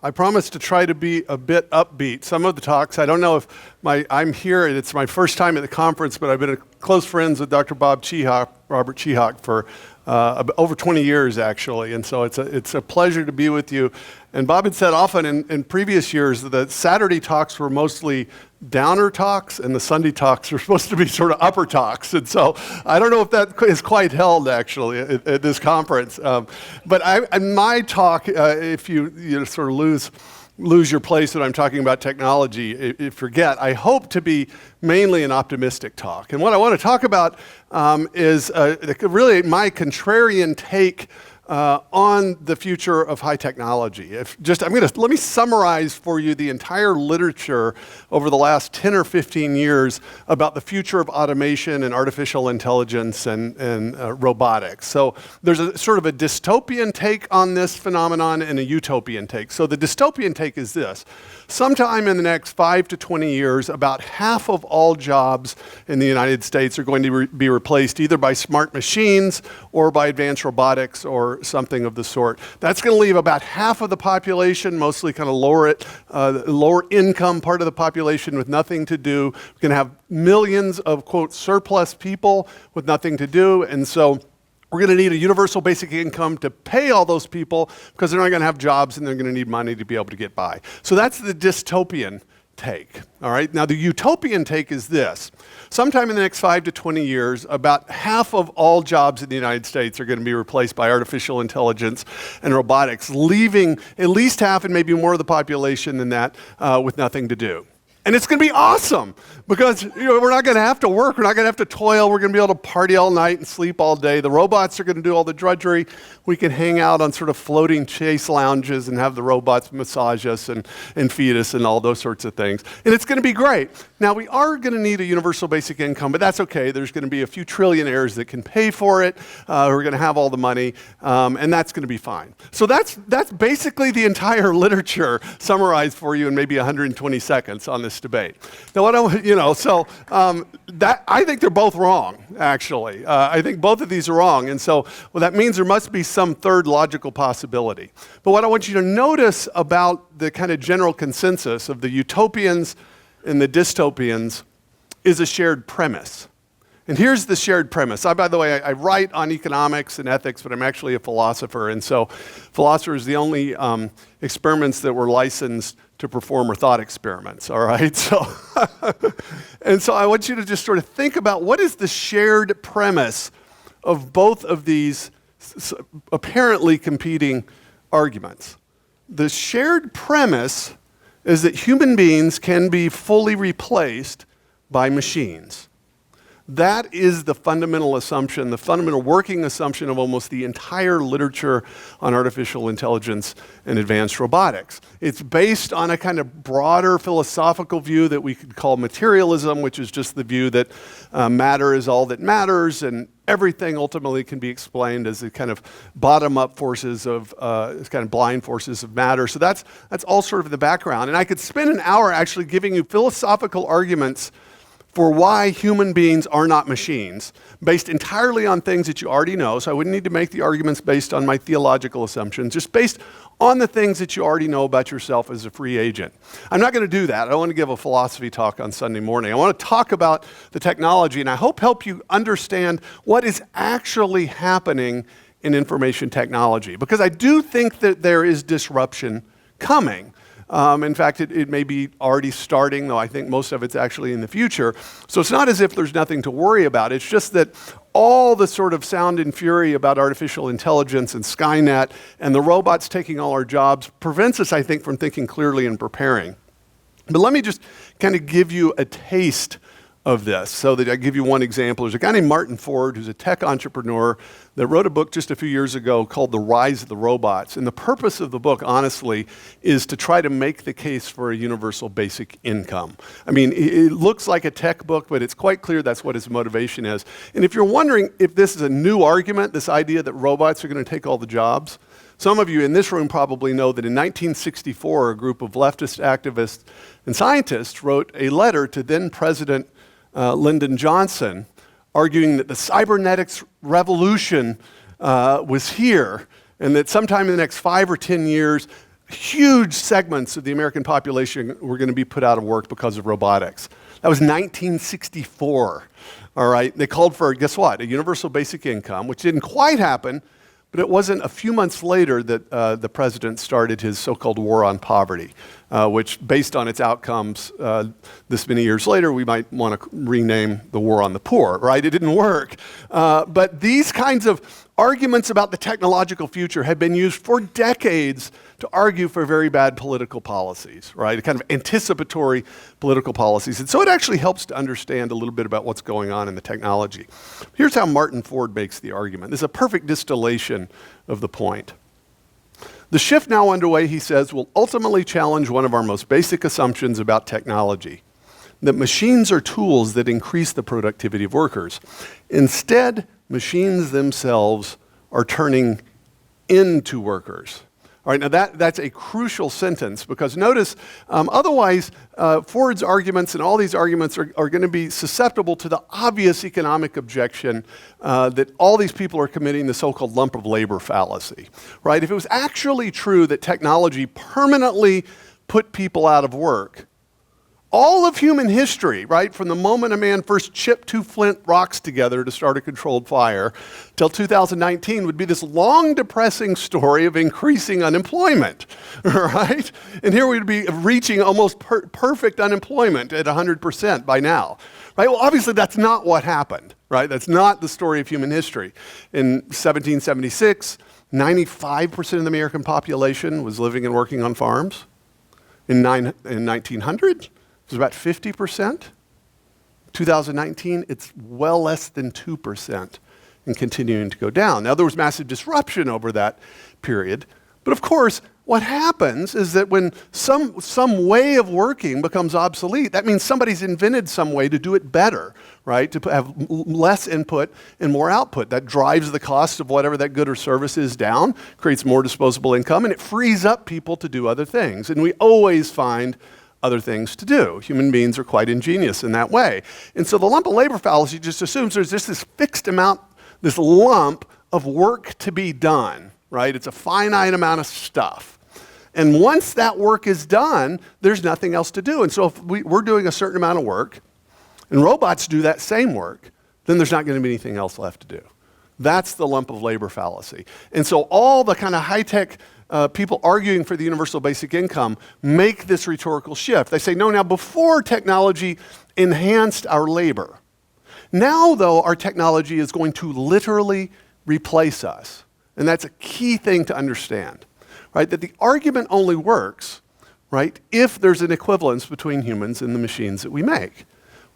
I promise to try to be a bit upbeat. Some of the talks, I don't know if I'm here, and it's my first time at the conference, but I've been close friends with Dr. Robert Chihak, for over 20 years, actually. And so it's a pleasure to be with you. And Bob had said often in previous years that the Saturday talks were mostly downer talks, and the Sunday talks are supposed to be sort of upper talks. And so I don't know if that is quite held, actually, at this conference. But in my talk, if you sort of lose your place when I'm talking about technology, forget, I hope to be mainly an optimistic talk. And what I want to talk about is really my contrarian take on the future of high technology. Let me summarize for you the entire literature over the last 10 or 15 years about the future of automation and artificial intelligence and robotics. So there's a sort of a dystopian take on this phenomenon and a utopian take. So the dystopian take is this: sometime in the next 5 to 20 years, about half of all jobs in the United States are going to be replaced either by smart machines or by advanced robotics or something of the sort. That's going to leave about half of the population, mostly kind of lower income part of the population, with nothing to do. We're going to have millions of, quote, surplus people with nothing to do. And so we're going to need a universal basic income to pay all those people because they're not going to have jobs and they're going to need money to be able to get by. So that's the dystopian take, all right? Now, the utopian take is this. Sometime in the next 5 to 20 years, about half of all jobs in the United States are going to be replaced by artificial intelligence and robotics, leaving at least half and maybe more of the population than that with nothing to do. And it's going to be awesome because we're not going to have to work. We're not going to have to toil. We're going to be able to party all night and sleep all day. The robots are going to do all the drudgery. We can hang out on sort of floating chase lounges and have the robots massage us and feed us and all those sorts of things. And it's going to be great. Now, we are going to need a universal basic income, but that's okay. There's going to be a few trillionaires that can pay for it, who are going to have all the money, and that's going to be fine. So that's basically the entire literature summarized for you in maybe 120 seconds on this debate. Now, I think they're both wrong, actually. I think both of these are wrong, and so that means there must be some third logical possibility. But what I want you to notice about the kind of general consensus of the utopians and the dystopians is a shared premise. And here's the shared premise. By the way, I write on economics and ethics, but I'm actually a philosopher, and so philosophers, the only experiments that were licensed to perform are thought experiments, all right? So, and so I want you to just sort of think about what is the shared premise of both of these apparently competing arguments. The shared premise is that human beings can be fully replaced by machines. That is the fundamental assumption, the fundamental working assumption of almost the entire literature on artificial intelligence and advanced robotics. It's based on a kind of broader philosophical view that we could call materialism, which is just the view that matter is all that matters, and everything ultimately can be explained as the kind of bottom-up forces of, kind of blind forces of matter. So that's all sort of the background. And I could spend an hour actually giving you philosophical arguments for why human beings are not machines, based entirely on things that you already know. So I wouldn't need to make the arguments based on my theological assumptions, just based on the things that you already know about yourself as a free agent. I'm not going to do that. I don't want to give a philosophy talk on Sunday morning. I want to talk about the technology, and I hope help you understand what is actually happening in information technology, because I do think that there is disruption coming. In fact, it may be already starting, though I think most of it's actually in the future. So it's not as if there's nothing to worry about. It's just that all the sort of sound and fury about artificial intelligence and Skynet and the robots taking all our jobs prevents us, I think, from thinking clearly and preparing. But let me just kind of give you a taste of this so that I give you one example. There's a guy named Martin Ford who's a tech entrepreneur that wrote a book just a few years ago called The Rise of the Robots. And the purpose of the book, honestly, is to try to make the case for a universal basic income. I mean, it looks like a tech book, but it's quite clear that's what his motivation is. And if you're wondering if this is a new argument, this idea that robots are going to take all the jobs, some of you in this room probably know that in 1964, a group of leftist activists and scientists wrote a letter to then President Lyndon Johnson, arguing that the cybernetics revolution was here, and that sometime in the next 5 or 10 years, huge segments of the American population were going to be put out of work because of robotics. That was 1964, all right? They called for, guess what, a universal basic income, which didn't quite happen, but it wasn't a few months later that the president started his so-called war on poverty, which, based on its outcomes this many years later, we might want to rename the war on the poor, right? It didn't work. But these kinds of arguments about the technological future have been used for decades to argue for very bad political policies, right? Kind of anticipatory political policies. And so it actually helps to understand a little bit about what's going on in the technology. Here's how Martin Ford makes the argument. This is a perfect distillation of the point. The shift now underway, he says, will ultimately challenge one of our most basic assumptions about technology, that machines are tools that increase the productivity of workers. Instead, machines themselves are turning into workers. All right, now that's a crucial sentence, because notice, otherwise, Ford's arguments and all these arguments are going to be susceptible to the obvious economic objection that all these people are committing the so-called lump of labor fallacy, right? If it was actually true that technology permanently put people out of work, all of human history, right, from the moment a man first chipped two flint rocks together to start a controlled fire till 2019 would be this long, depressing story of increasing unemployment, right? And here we'd be reaching almost perfect unemployment at 100% by now, right? Well, obviously that's not what happened, right? That's not the story of human history. In 1776, 95% of the American population was living and working on farms. In 1900, it was about 50%. 2019, it's well less than 2% and continuing to go down. Now, there was massive disruption over that period, but of course, what happens is that when some way of working becomes obsolete, that means somebody's invented some way to do it better, right? To have less input and more output. That drives the cost of whatever that good or service is down, creates more disposable income, and it frees up people to do other things. And we always find other things to do. Human beings are quite ingenious in that way. And so the lump of labor fallacy just assumes there's just this fixed amount, this lump of work to be done, right? It's a finite amount of stuff. And once that work is done, there's nothing else to do. And so if we're doing a certain amount of work, and robots do that same work, then there's not going to be anything else left to do. That's the lump of labor fallacy. And so all the kind of high-tech people arguing for the universal basic income make this rhetorical shift. They say, no, now before technology enhanced our labor. Now, though, our technology is going to literally replace us. And that's a key thing to understand, right? That the argument only works, right, if there's an equivalence between humans and the machines that we make.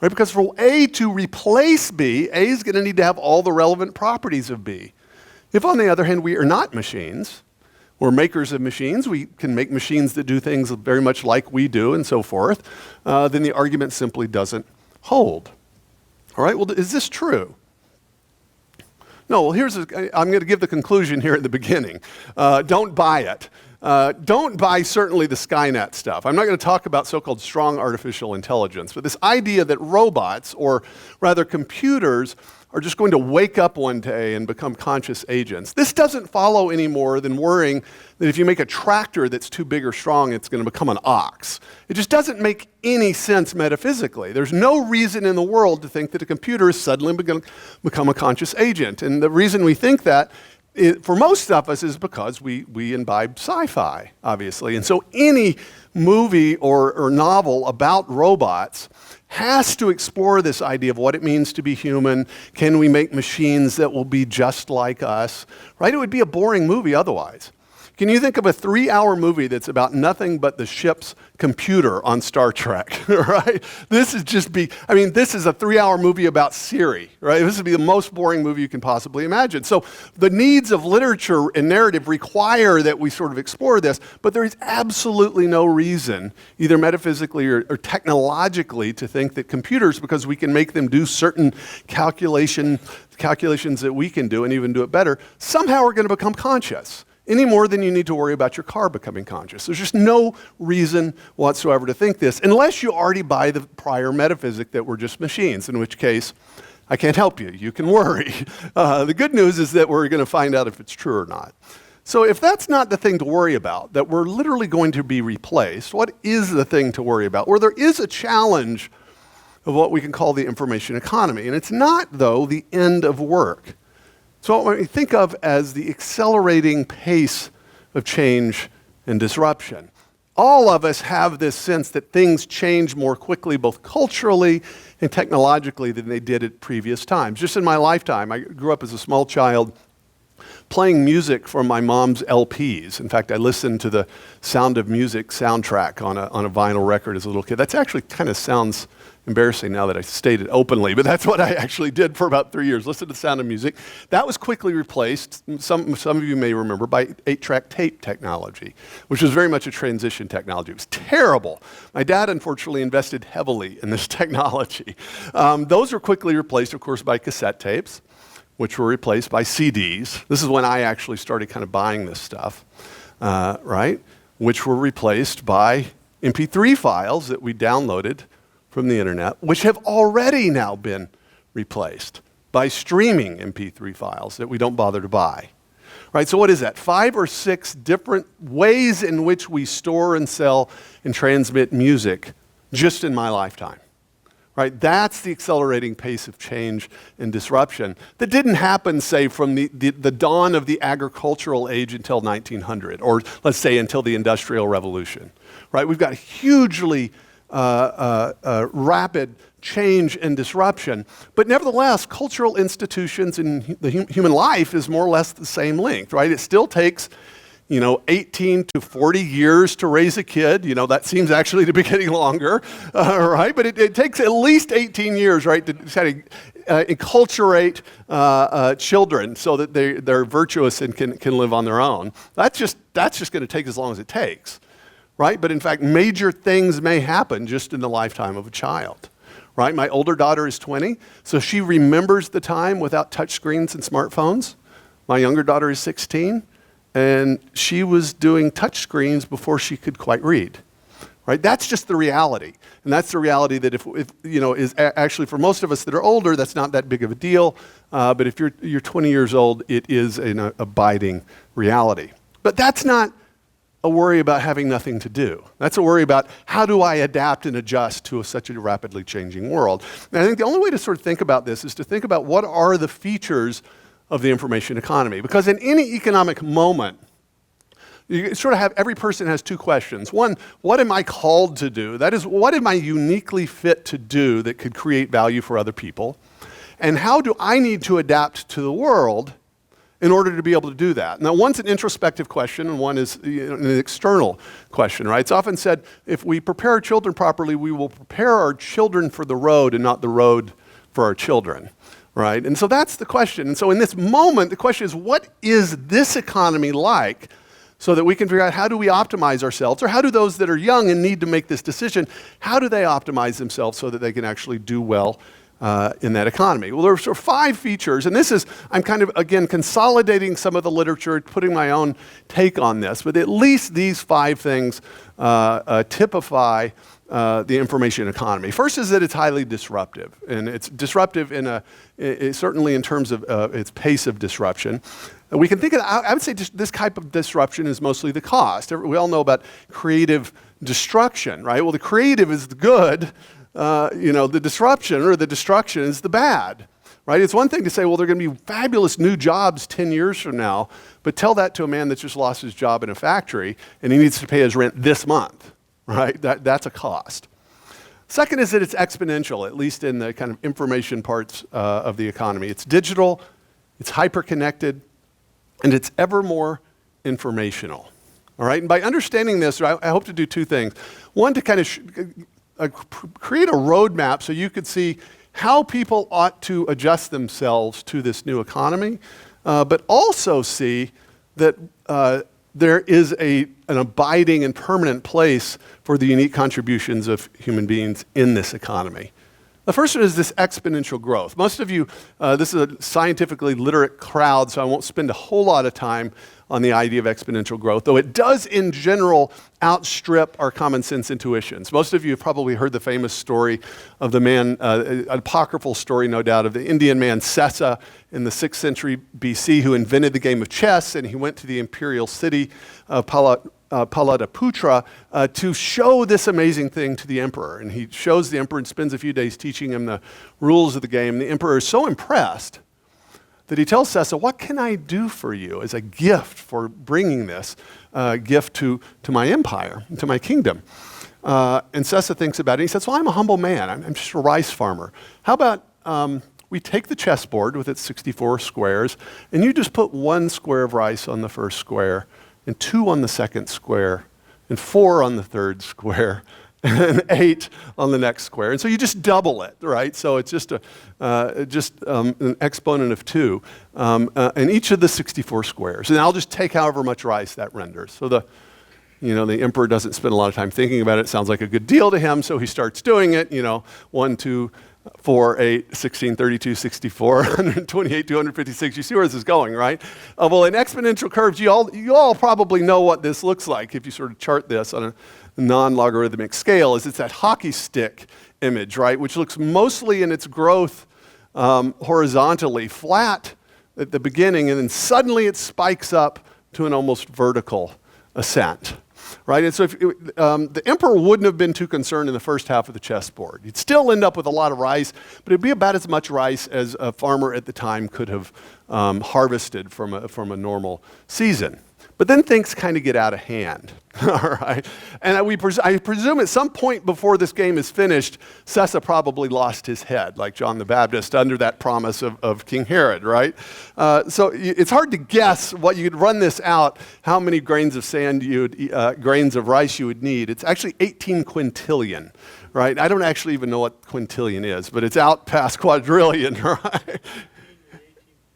Right? Because for A to replace B, A is going to need to have all the relevant properties of B. If, on the other hand, we are not machines, we're makers of machines, we can make machines that do things very much like we do and so forth, then the argument simply doesn't hold. All right, well, is this true? No, well, I'm going to give the conclusion here at the beginning. Don't buy it. Don't buy certainly the Skynet stuff. I'm not going to talk about so-called strong artificial intelligence, but this idea that robots, or rather computers, are just going to wake up one day and become conscious agents. This doesn't follow any more than worrying that if you make a tractor that's too big or strong, it's going to become an ox. It just doesn't make any sense metaphysically. There's no reason in the world to think that a computer is suddenly going to become a conscious agent. And the reason we think that, for most of us, is because we imbibe sci-fi, obviously. And so any movie or novel about robots has to explore this idea of what it means to be human. Can we make machines that will be just like us? Right? It would be a boring movie otherwise. Can you think of a 3-hour movie that's about nothing but the ship's computer on Star Trek, right? This is a 3-hour movie about Siri, right? This would be the most boring movie you can possibly imagine. So the needs of literature and narrative require that we sort of explore this, but there is absolutely no reason, either metaphysically or technologically, to think that computers, because we can make them do certain calculations that we can do and even do it better, somehow are going to become conscious. Any more than you need to worry about your car becoming conscious. There's just no reason whatsoever to think this, unless you already buy the prior metaphysic that we're just machines, in which case, I can't help you. You can worry. The good news is that we're going to find out if it's true or not. So if that's not the thing to worry about, that we're literally going to be replaced, what is the thing to worry about? Well, there is a challenge of what we can call the information economy. And it's not, though, the end of work. So what we think of as the accelerating pace of change and disruption. All of us have this sense that things change more quickly, both culturally and technologically, than they did at previous times. Just in my lifetime, I grew up as a small child playing music from my mom's LPs. In fact, I listened to the Sound of Music soundtrack on a vinyl record as a little kid. That's actually kind of sounds embarrassing now that I state it openly, but that's what I actually did for about 3 years, listen to the Sound of Music. That was quickly replaced, some of you may remember, by 8-track tape technology, which was very much a transition technology. It was terrible. My dad, unfortunately, invested heavily in this technology. Those were quickly replaced, of course, by cassette tapes, which were replaced by CDs. This is when I actually started kind of buying this stuff, right? Which were replaced by MP3 files that we downloaded from the internet, which have already now been replaced by streaming MP3 files that we don't bother to buy. Right, so what is that? 5 or 6 different ways in which we store and sell and transmit music just in my lifetime. Right, that's the accelerating pace of change and disruption that didn't happen, say, from the dawn of the agricultural age until 1900, or let's say until the Industrial Revolution. Right, we've got hugely rapid change and disruption, but nevertheless, cultural institutions and the human life is more or less the same length, right? It still takes, 18 to 40 years to raise a kid. That seems actually to be getting longer, right? But it takes at least 18 years, right, to kind of enculturate children so that they're virtuous and can live on their own. That's just going to take as long as it takes. Right? But in fact, major things may happen just in the lifetime of a child. Right? My older daughter is 20, so she remembers the time without touchscreens and smartphones. My younger daughter is 16, and she was doing touchscreens before she could quite read. Right? That's just the reality. And that's the reality that if is actually for most of us that are older, that's not that big of a deal. But if you're 20 years old, it is an abiding reality. But that's not a worry about having nothing to do. That's a worry about how do I adapt and adjust to such a rapidly changing world. And I think the only way to sort of think about this is to think about what are the features of the information economy. Because in any economic moment, you sort of have, every person has 2 questions. One, what am I called to do? That is, what am I uniquely fit to do that could create value for other people? And how do I need to adapt to the world in order to be able to do that? Now, one's an introspective question, and one is an external question, right? It's often said, if we prepare our children properly, we will prepare our children for the road and not the road for our children, right? And so that's the question. And so in this moment, the question is, what is this economy like so that we can figure out how do we optimize ourselves, or how do those that are young and need to make this decision, how do they optimize themselves so that they can actually do well in that economy? Well, there are sort of 5 features, and this is, I'm kind of, again, consolidating some of the literature, putting my own take on this, but at least these 5 things typify the information economy. First is that it's highly disruptive, and it's disruptive certainly in terms of its pace of disruption. We can think of, I would say this type of disruption is mostly the cost. We all know about creative destruction, right? Well, the creative is the good, the disruption or the destruction is the bad, right? It's one thing to say, well, there are going to be fabulous new jobs 10 years from now, but tell that to a man that just lost his job in a factory and he needs to pay his rent this month, right? That's a cost. Second is that it's exponential, at least in the kind of information parts of the economy. It's digital, it's hyper-connected, and it's ever more informational, all right? And by understanding this, I hope to do 2 things. One, to kind of create a roadmap so you could see how people ought to adjust themselves to this new economy, but also see that there is an abiding and permanent place for the unique contributions of human beings in this economy. The first one is this exponential growth. Most of you, this is a scientifically literate crowd, so I won't spend a whole lot of time on the idea of exponential growth, though it does in general outstrip our common sense intuitions. Most of you have probably heard the famous story of the man, an apocryphal story no doubt, of the Indian man Sessa in the 6th century BC who invented the game of chess, and he went to the imperial city of Paladaputra to show this amazing thing to the emperor. And he shows the emperor and spends a few days teaching him the rules of the game. The emperor is so impressed that he tells Sessa, "What can I do for you as a gift for bringing this gift to my empire, to my kingdom?" And Sessa thinks about it. He says, "Well, I'm a humble man. I'm just a rice farmer. How about we take the chessboard with its 64 squares, and you just put 1 square of rice on the first square, and 2 on the second square, and 4 on the third square, and 8 on the next square." And so you just double it, right? So it's just an exponent of 2 in each of the 64 squares. And I'll just take however much rice that renders. So the emperor doesn't spend a lot of time thinking about it. It sounds like a good deal to him, so he starts doing it. 1, 2, 4, 8, 16, 32, 64, 128, 256. You see where this is going, right? Well, in exponential curves, you all probably know what this looks like if you sort of chart this on a non-logarithmic scale. It's that hockey stick image, right? Which looks mostly in its growth horizontally, flat at the beginning, and then suddenly it spikes up to an almost vertical ascent. Right, and so if the emperor wouldn't have been too concerned in the first half of the chessboard. He'd still end up with a lot of rice, but it'd be about as much rice as a farmer at the time could have harvested from a normal season. But then things kind of get out of hand, all right? And I presume at some point before this game is finished, Sessa probably lost his head, like John the Baptist, under that promise of King Herod, right? So it's hard to guess what you could run this out, how many grains of grains of rice you would need. It's actually 18 quintillion, right? I don't actually even know what quintillion is, but it's out past quadrillion, right?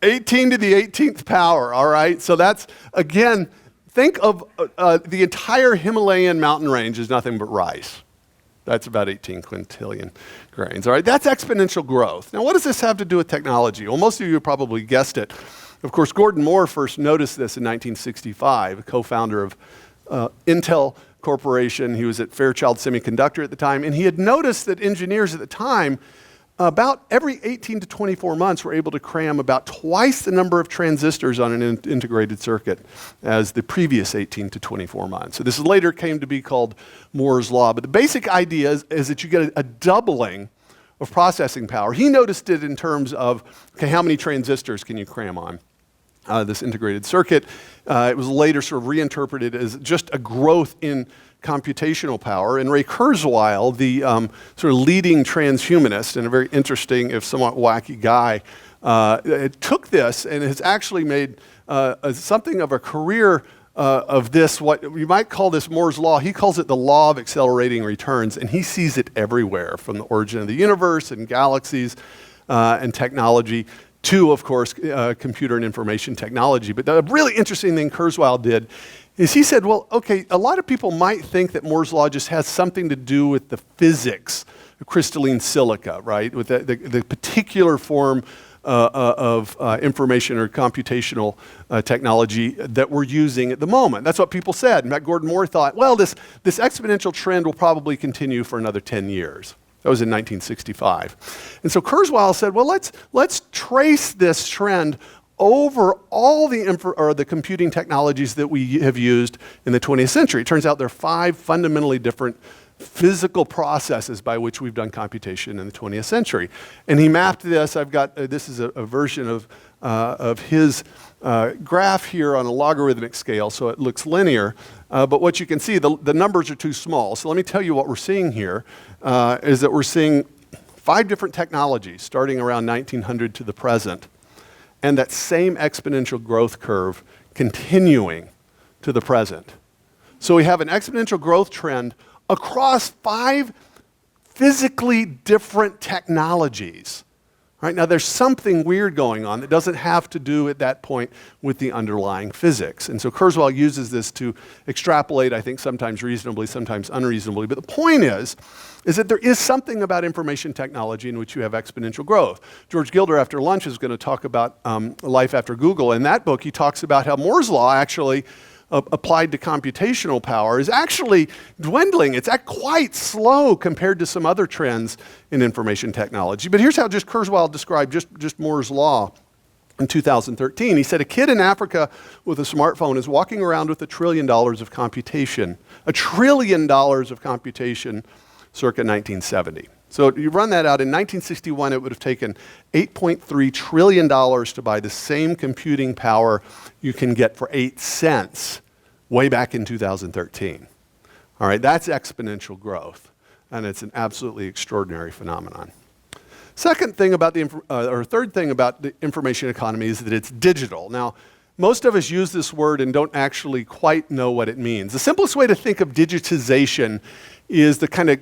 18 to the 18th power, all right? So that's, again, think of the entire Himalayan mountain range is nothing but rice. That's about 18 quintillion grains, all right? That's exponential growth. Now, what does this have to do with technology? Well, most of you probably guessed it. Of course, Gordon Moore first noticed this in 1965, a co-founder of Intel Corporation. He was at Fairchild Semiconductor at the time, and he had noticed that engineers at the time about every 18 to 24 months, we're able to cram about twice the number of transistors on an integrated circuit as the previous 18 to 24 months. So this later came to be called Moore's Law. But the basic idea is that you get a doubling of processing power. He noticed it in terms of, okay, how many transistors can you cram on this integrated circuit? It was later sort of reinterpreted as just a growth in computational power. And Ray Kurzweil, the sort of leading transhumanist and a very interesting, if somewhat wacky guy, took this and has actually made something of a career of this, what you might call this Moore's Law. He calls it the law of accelerating returns, and he sees it everywhere, from the origin of the universe and galaxies and technology to, of course, computer and information technology. But the really interesting thing Kurzweil did is he said, well, okay, a lot of people might think that Moore's Law just has something to do with the physics of crystalline silica, right? With the particular form of information or computational technology that we're using at the moment. That's what people said. In fact, Gordon Moore thought, well, this exponential trend will probably continue for another 10 years. That was in 1965. And so Kurzweil said, well, let's trace this trend over all the computing technologies that we have used in the 20th century. It turns out there are 5 fundamentally different physical processes by which we've done computation in the 20th century. And he mapped this. I've got, this is a version of his graph here on a logarithmic scale, so it looks linear. But what you can see, the numbers are too small. So let me tell you what we're seeing here, is that we're seeing 5 different technologies starting around 1900 to the present, and that same exponential growth curve continuing to the present. So we have an exponential growth trend across 5 physically different technologies Right? Now, there's something weird going on that doesn't have to do at that point with the underlying physics. And so Kurzweil uses this to extrapolate, I think, sometimes reasonably, sometimes unreasonably. But the point is that there is something about information technology in which you have exponential growth. George Gilder, after lunch, is going to talk about life after Google. In that book, he talks about how Moore's law actually applied to computational power is actually dwindling. It's quite slow compared to some other trends in information technology. But here's how just Kurzweil described just Moore's law in 2013. He said, a kid in Africa with a smartphone is walking around with $1 trillion of computation. $1 trillion of computation circa 1970. So you run that out, in 1961, it would have taken $8.3 trillion to buy the same computing power you can get for 8 cents way back in 2013. All right, that's exponential growth, and it's an absolutely extraordinary phenomenon. Third thing about the information economy is that it's digital. Now, most of us use this word and don't actually quite know what it means. The simplest way to think of digitization is the kind of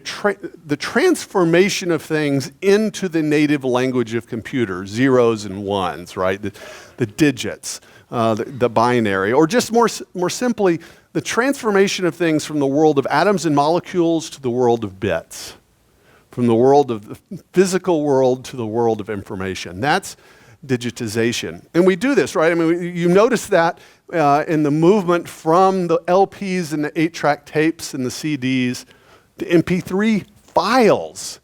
the transformation of things into the native language of computers, zeros and ones, right? The digits, the binary, or just more simply, the transformation of things from the world of atoms and molecules to the world of bits, from the world of the physical world to the world of information. That's digitization. And we do this, right? I mean, you notice that in the movement from the LPs and the 8-track tapes and the CDs to MP3 files,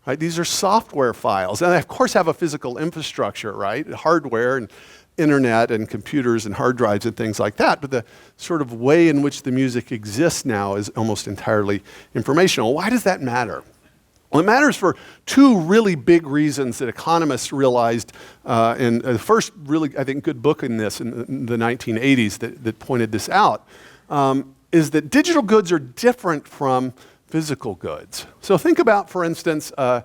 right? These are software files. And they, of course, have a physical infrastructure, right? Hardware and internet and computers and hard drives and things like that. But the sort of way in which the music exists now is almost entirely informational. Why does that matter? Well, it matters for two really big reasons that economists realized, and the first really, I think, good book in this in the 1980s that pointed this out, is that digital goods are different from physical goods. So think about, for instance, a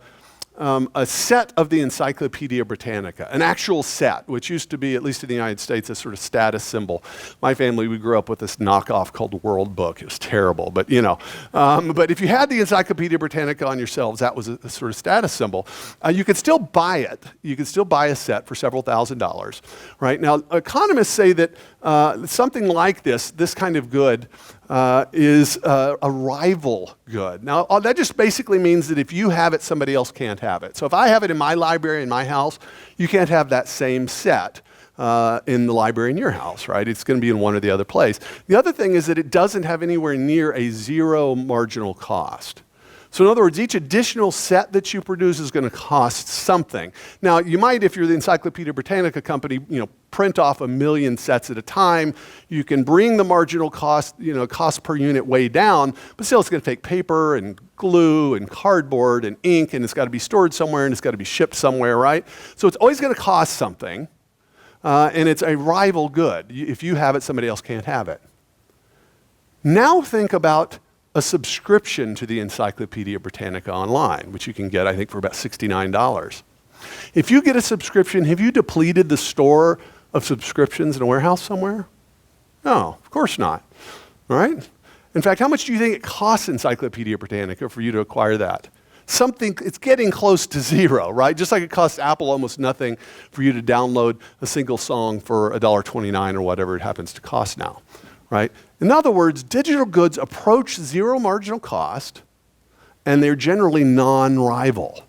set of the Encyclopedia Britannica, an actual set, which used to be, at least in the United States, a sort of status symbol. My family, we grew up with this knockoff called World Book. It was terrible, but you know. But if you had the Encyclopedia Britannica on your shelves, that was a sort of status symbol. You could still buy it. You could still buy a set for several $1,000s, right? Now, economists say that something like this kind of good, is a rival good. Now, that just basically means that if you have it, somebody else can't have it. So if I have it in my library in my house, you can't have that same set in the library in your house, right? It's going to be in one or the other place. The other thing is that it doesn't have anywhere near a zero marginal cost. So in other words, each additional set that you produce is going to cost something. Now, you might, if you're the Encyclopedia Britannica company, print off 1 million sets at a time. You can bring the marginal cost, cost per unit way down, but still it's going to take paper and glue and cardboard and ink, and it's got to be stored somewhere, and it's got to be shipped somewhere, right? So it's always going to cost something, and it's a rival good. If you have it, somebody else can't have it. Now think about a subscription to the Encyclopedia Britannica online, which you can get, I think, for about $69. If you get a subscription, have you depleted the store of subscriptions in a warehouse somewhere? No, of course not, all right? In fact, how much do you think it costs Encyclopedia Britannica for you to acquire that? It's getting close to zero, right? Just like it costs Apple almost nothing for you to download a single song for $1.29 or whatever it happens to cost now, right? In other words, digital goods approach zero marginal cost, and they're generally non-rival,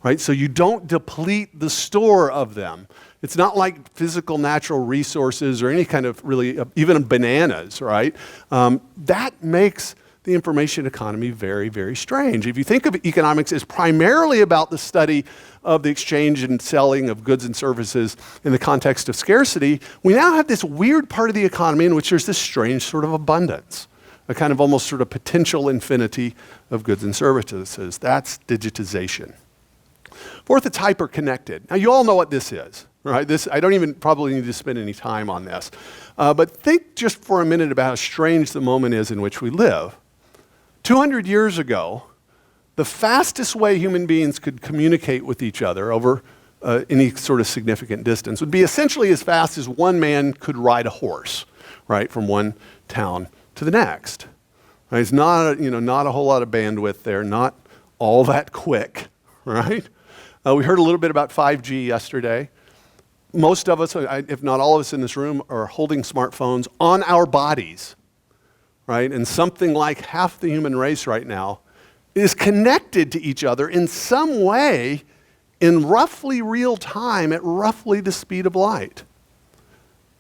right? So you don't deplete the store of them. It's not like physical natural resources or any kind of really, even bananas, right? That makes the information economy very, very strange. If you think of economics as primarily about the study of the exchange and selling of goods and services in the context of scarcity, we now have this weird part of the economy in which there's this strange sort of abundance, a kind of almost sort of potential infinity of goods and services. That's digitization. Fourth, it's hyper-connected. Now, you all know what this is, right? I don't even probably need to spend any time on this. But think just for a minute about how strange the moment is in which we live. 200 years ago, the fastest way human beings could communicate with each other over any sort of significant distance would be essentially as fast as one man could ride a horse, right, from one town to the next. Right? It's not a whole lot of bandwidth there, not all that quick, right? We heard a little bit about 5G yesterday. Most of us, if not all of us in this room, are holding smartphones on our bodies, right? And something like half the human race right now is connected to each other in some way in roughly real time at roughly the speed of light.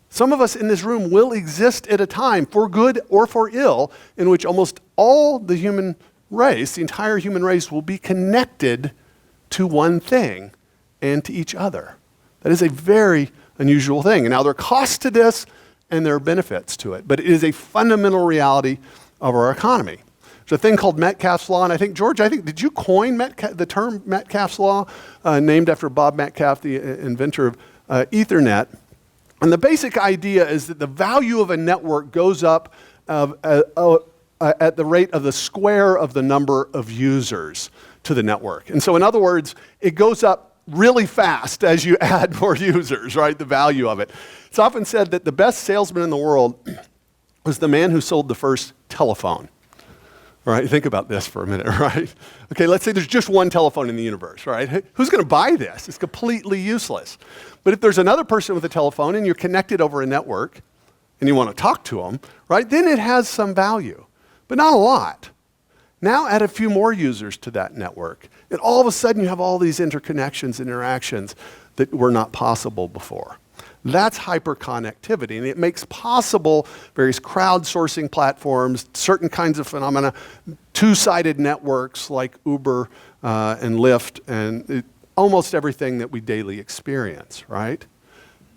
Some of us in this room will exist at a time, for good or for ill, in which almost all the human race, the entire human race, will be connected to one thing and to each other. That is a very unusual thing. And now there are costs to this and there are benefits to it, but it is a fundamental reality of our economy. There's a thing called Metcalfe's Law, and I think, George, did you coin the term Metcalfe's Law, named after Bob Metcalfe, the inventor of Ethernet? And the basic idea is that the value of a network goes up at the rate of the square of the number of users to the network. And so in other words, it goes up really fast as you add more users, right? The value of it. It's often said that the best salesman in the world was the man who sold the first telephone. All right, think about this for a minute, right? Okay, let's say there's just one telephone in the universe, right? Who's going to buy this? It's completely useless. But if there's another person with a telephone and you're connected over a network and you want to talk to them, right, then it has some value, but not a lot. Now add a few more users to that network, and all of a sudden you have all these interconnections and interactions that were not possible before. That's hyperconnectivity, and it makes possible various crowdsourcing platforms, certain kinds of phenomena, two-sided networks like Uber and Lyft, and almost everything that we daily experience, right?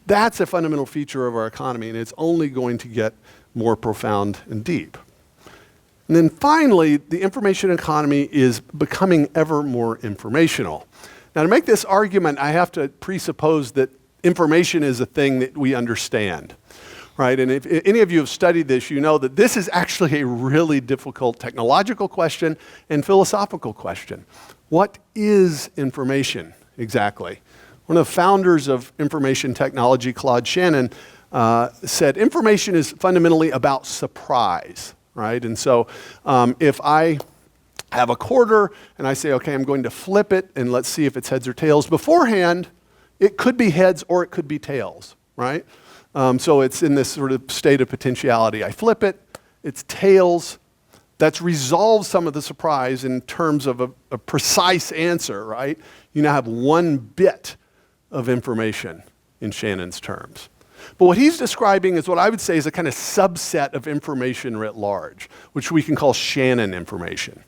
That's a fundamental feature of our economy, and it's only going to get more profound and deep. And then finally, the information economy is becoming ever more informational. Now, to make this argument, I have to presuppose that information is a thing that we understand, right? And if any of you have studied this, you know that this is actually a really difficult technological question and philosophical question. What is information exactly? One of the founders of information technology, Claude Shannon, said information is fundamentally about surprise. Right? And so if I have a quarter and I say, okay, I'm going to flip it and let's see if it's heads or tails. Beforehand, it could be heads or it could be tails, right? So it's in this sort of state of potentiality. I flip it, it's tails. That's resolved some of the surprise in terms of a precise answer, right? You now have one bit of information in Shannon's terms. But what he's describing is what I would say is a kind of subset of information writ large, which we can call Shannon information.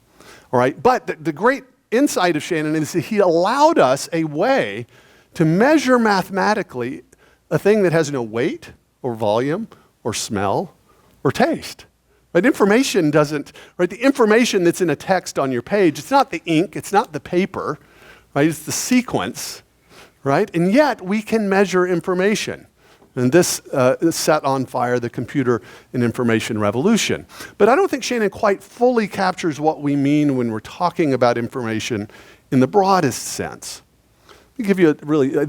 All right? But the great insight of Shannon is that he allowed us a way to measure mathematically a thing that has no weight or volume or smell or taste. Right? Information doesn't, right? The information that's in a text on your page, it's not the ink, it's not the paper, right? It's the sequence, right? And yet we can measure information. And this set on fire the computer and information revolution. But I don't think Shannon quite fully captures what we mean when we're talking about information in the broadest sense. Let me give you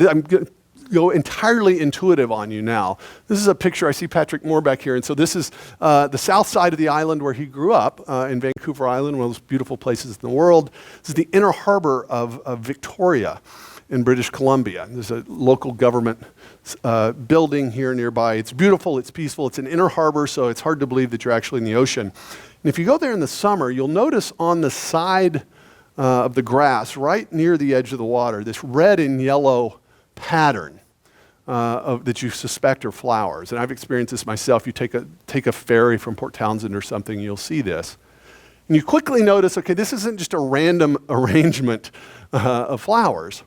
I'm going to go entirely intuitive on you now. This is a picture, I see Patrick Moore back here, and so this is the south side of the island where he grew up, in Vancouver Island, one of those beautiful places in the world. This is the inner harbor of Victoria in British Columbia. There's a local government building here nearby. It's beautiful, it's peaceful, it's an inner harbor, so it's hard to believe that you're actually in the ocean. And if you go there in the summer, you'll notice on the side of the grass, right near the edge of the water, this red and yellow pattern that you suspect are flowers. And I've experienced this myself. You take a ferry from Port Townsend or something, you'll see this. And you quickly notice, okay, this isn't just a random arrangement of flowers.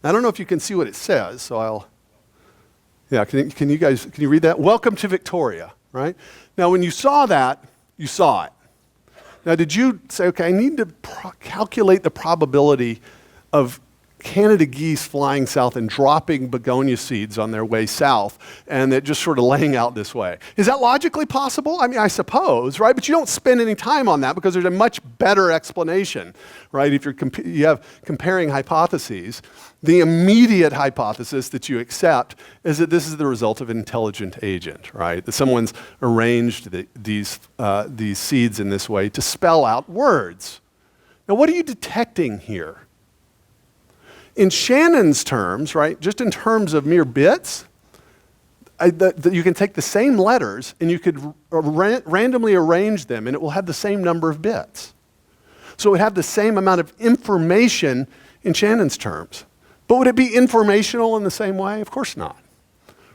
Now, I don't know if you can see what it says, so can you read that? Welcome to Victoria, right? Now, when you saw that, you saw it. Now, did you say, okay, I need to calculate the probability of Canada geese flying south and dropping begonia seeds on their way south, and it just sort of laying out this way? Is that logically possible? I mean, I suppose, right? But you don't spend any time on that because there's a much better explanation, right? If you have comparing hypotheses, the immediate hypothesis that you accept is that this is the result of an intelligent agent, right? That someone's arranged these seeds in this way to spell out words. Now, what are you detecting here? In Shannon's terms, right, just in terms of mere bits, you can take the same letters and you could randomly arrange them and it will have the same number of bits. So it would have the same amount of information in Shannon's terms. But would it be informational in the same way? Of course not.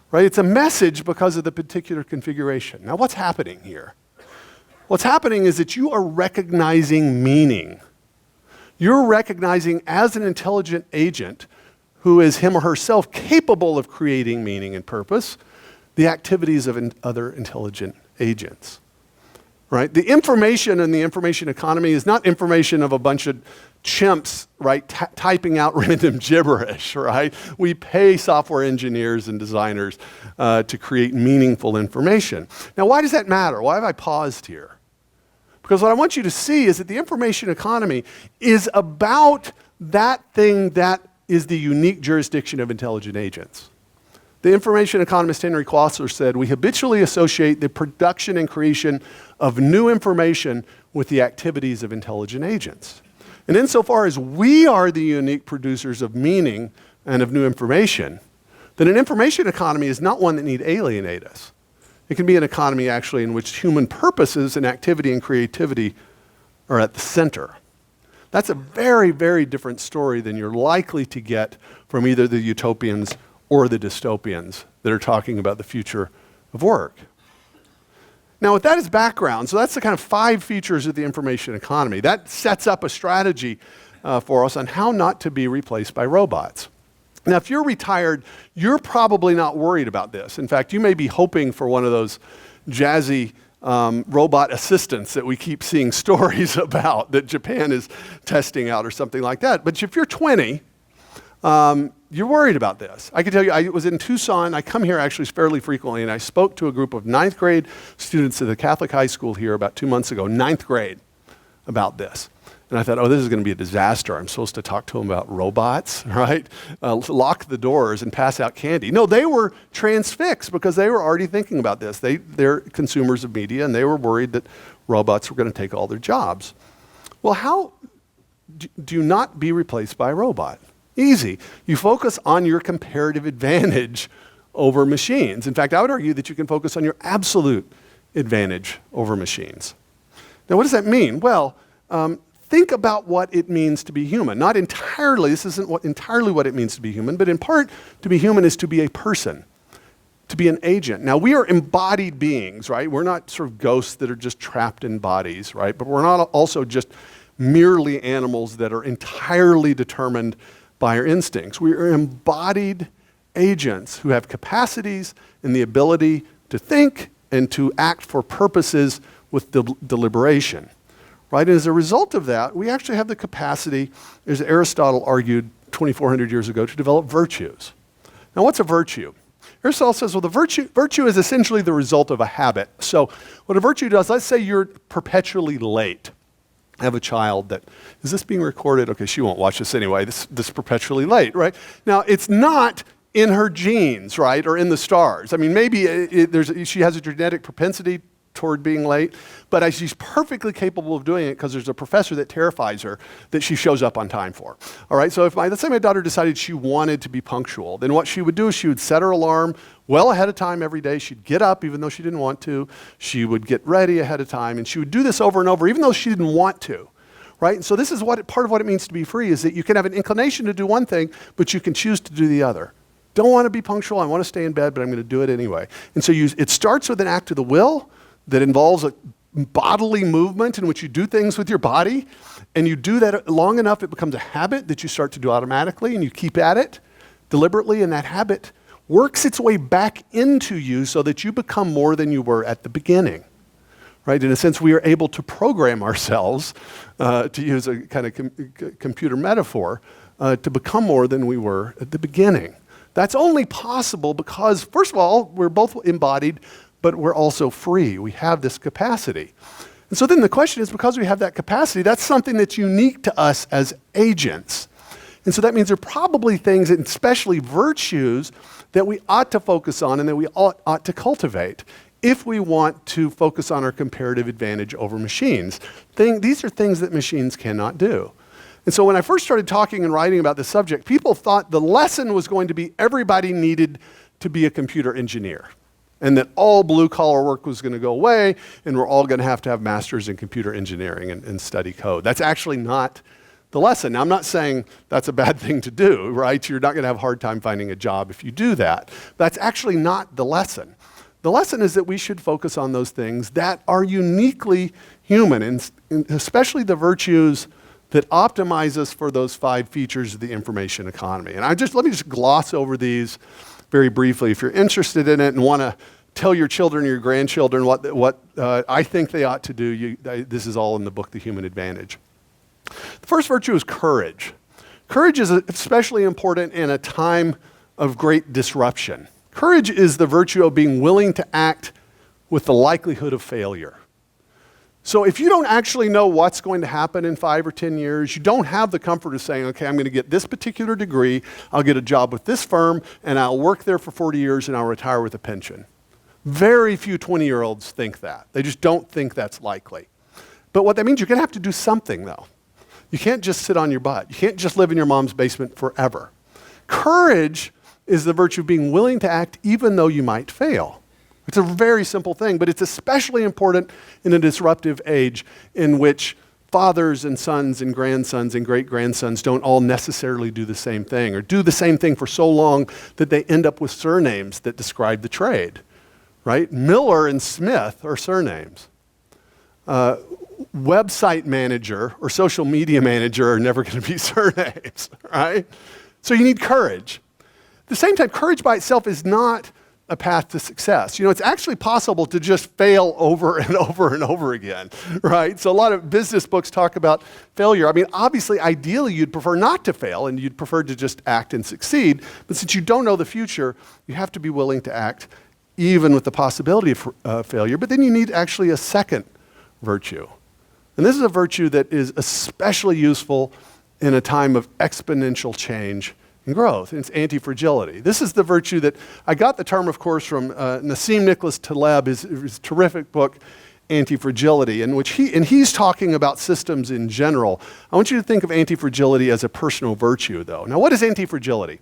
Right? It's a message because of the particular configuration. Now what's happening here? What's happening is that you are recognizing meaning. You're recognizing as an intelligent agent who is him or herself capable of creating meaning and purpose, the activities of other intelligent agents. Right? The information in the information economy is not information of a bunch of chimps, right, typing out random gibberish, right? We pay software engineers and designers to create meaningful information. Now, why does that matter? Why have I paused here? Because what I want you to see is that the information economy is about that thing that is the unique jurisdiction of intelligent agents. The information economist Henry Klausler said, we habitually associate the production and creation of new information with the activities of intelligent agents. And insofar as we are the unique producers of meaning and of new information, then an information economy is not one that need alienate us. It can be an economy actually in which human purposes and activity and creativity are at the center. That's a very, very different story than you're likely to get from either the utopians or the dystopians that are talking about the future of work. Now, with that as background, so that's the kind of 5 features of the information economy. That sets up a strategy for us on how not to be replaced by robots. Now, if you're retired, you're probably not worried about this. In fact, you may be hoping for one of those jazzy robot assistants that we keep seeing stories about that Japan is testing out or something like that. But if you're 20, you're worried about this. I can tell you, I was in Tucson. I come here actually fairly frequently, and I spoke to a group of 9th grade students at the Catholic high school here about 2 months ago, 9th grade, about this. And I thought, oh, this is going to be a disaster. I'm supposed to talk to them about robots, right? Lock the doors and pass out candy. No, they were transfixed because they were already thinking about this. They're consumers of media, and they were worried that robots were going to take all their jobs. Well, how do you not be replaced by a robot? Easy. You focus on your comparative advantage over machines. In fact, I would argue that you can focus on your absolute advantage over machines. Now, what does that mean? Well, think about what it means to be human. Not entirely, this isn't entirely what it means to be human, but in part, to be human is to be a person, to be an agent. Now, we are embodied beings, right? We're not sort of ghosts that are just trapped in bodies, right? But we're not also just merely animals that are entirely determined by our instincts. We are embodied agents who have capacities and the ability to think and to act for purposes with deliberation. Right? And as a result of that, we actually have the capacity, as Aristotle argued 2,400 years ago, to develop virtues. Now, what's a virtue? Aristotle says, well, the virtue is essentially the result of a habit. So what a virtue does, let's say you're perpetually late. I have a child that, is this being recorded? Okay, she won't watch this anyway. This is perpetually late, right? Now, it's not in her genes, right, or in the stars. I mean, maybe she has a genetic propensity toward being late, but she's perfectly capable of doing it because there's a professor that terrifies her that she shows up on time for. All right, so let's say my daughter decided she wanted to be punctual, then what she would do is she would set her alarm well ahead of time every day. She'd get up even though she didn't want to. She would get ready ahead of time, and she would do this over and over even though she didn't want to. Right? And so this is part of what it means to be free, is that you can have an inclination to do one thing, but you can choose to do the other. Don't want to be punctual, I want to stay in bed, but I'm going to do it anyway. And so it starts with an act of the will that involves a bodily movement in which you do things with your body, and you do that long enough, it becomes a habit that you start to do automatically, and you keep at it deliberately, and that habit works its way back into you so that you become more than you were at the beginning. Right? In a sense, we are able to program ourselves, to use a kind of computer metaphor, to become more than we were at the beginning. That's only possible because, first of all, we're both embodied, but we're also free. We have this capacity. And so then the question is, because we have that capacity, that's something that's unique to us as agents. And so that means there are probably things, and especially virtues, that we ought to focus on and that we ought to cultivate if we want to focus on our comparative advantage over machines. These are things that machines cannot do. And so when I first started talking and writing about this subject, people thought the lesson was going to be everybody needed to be a computer engineer, and that all blue-collar work was going to go away, and we're all going to have masters in computer engineering and study code. That's actually not the lesson. Now, I'm not saying that's a bad thing to do, right? You're not going to have a hard time finding a job if you do that. That's actually not the lesson. The lesson is that we should focus on those things that are uniquely human, and especially the virtues that optimize us for those 5 features of the information economy. And let me just gloss over these very briefly. If you're interested in it and want to tell your children or your grandchildren what I think they ought to do, this is all in the book, The Human Advantage. The first virtue is courage. Courage is especially important in a time of great disruption. Courage is the virtue of being willing to act with the likelihood of failure. So if you don't actually know what's going to happen in 5 or 10 years, you don't have the comfort of saying, okay, I'm going to get this particular degree, I'll get a job with this firm, and I'll work there for 40 years and I'll retire with a pension. Very few 20-year-olds think that. They just don't think that's likely. But what that means, you're going to have to do something, though. You can't just sit on your butt. You can't just live in your mom's basement forever. Courage is the virtue of being willing to act even though you might fail. It's a very simple thing, but it's especially important in a disruptive age in which fathers and sons and grandsons and great-grandsons don't all necessarily do the same thing, or do the same thing for so long that they end up with surnames that describe the trade, right? Miller and Smith are surnames. Website manager or social media manager are never going to be surnames, right? So you need courage. At the same time, courage by itself is not a path to success. You know, it's actually possible to just fail over and over and over again, right? So a lot of business books talk about failure. I mean, obviously, ideally, you'd prefer not to fail and you'd prefer to just act and succeed. But since you don't know the future, you have to be willing to act even with the possibility of failure. But then you need actually a second virtue. And this is a virtue that is especially useful in a time of exponential change and growth. And it's anti-fragility. This is the virtue that I got the term, of course, from Nassim Nicholas Taleb, his terrific book, Anti-Fragility, in which he's talking about systems in general. I want you to think of anti-fragility as a personal virtue, though. Now, what is anti-fragility?